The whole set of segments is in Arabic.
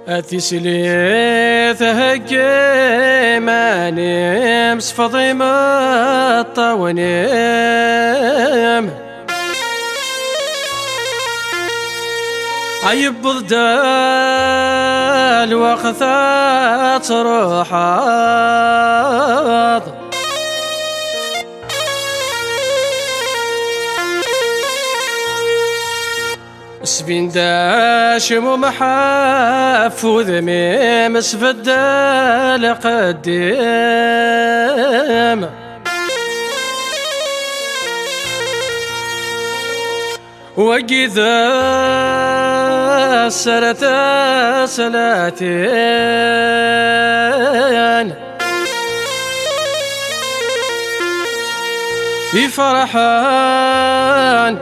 أتسلي تهجي ماني مسفضي مطاونيم عيب بضدال وقثات روحات سبين داشم ومحفوظ ميمس فدال قديم وقذا سرت سلاتين في فرحان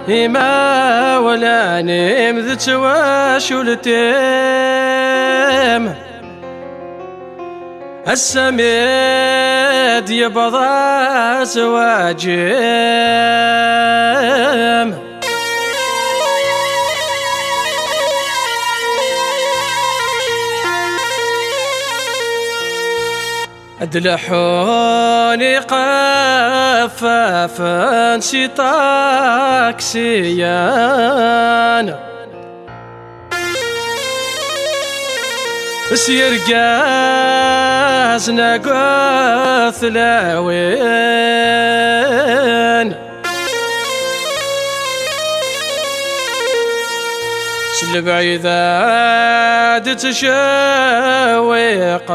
هما ولا نيم ذت واشولتيم السميد يبضى زواجيم أدلحوني قفافا سيطاكسيان سيرقاز نقوث لاوين سلبعيذا تشويق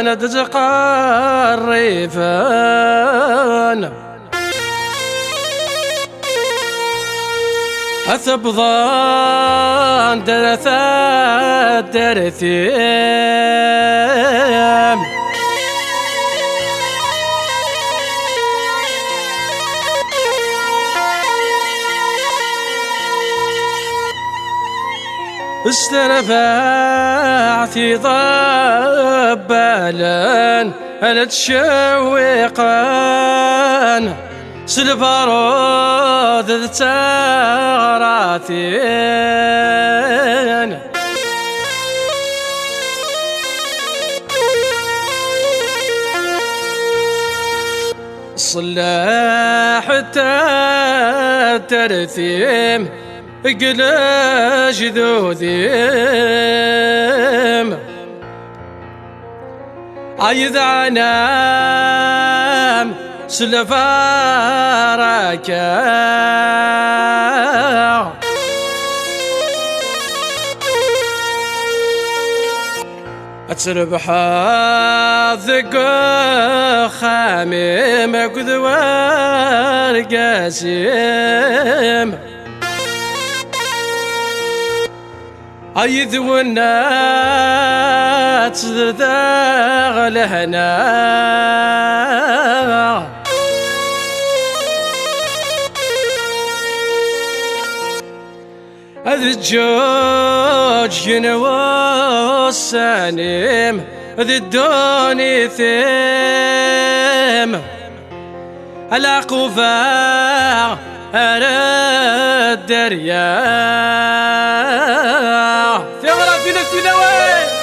ندزقريفان أثبضان درثات درثيم استرفعتي ضبالا أنا تشويقان سلفارود ذتغراتين صلاح الترثيم قلاش ذوذيم عيد عنام سلفارك أتربح الذق خامم أقذوار قاسم عيد والنات ذا لهنا ذي الجوج ينوى السانيم ذي الدوني ثيم العقوفة على الدريا ثغرة في نفسنا وين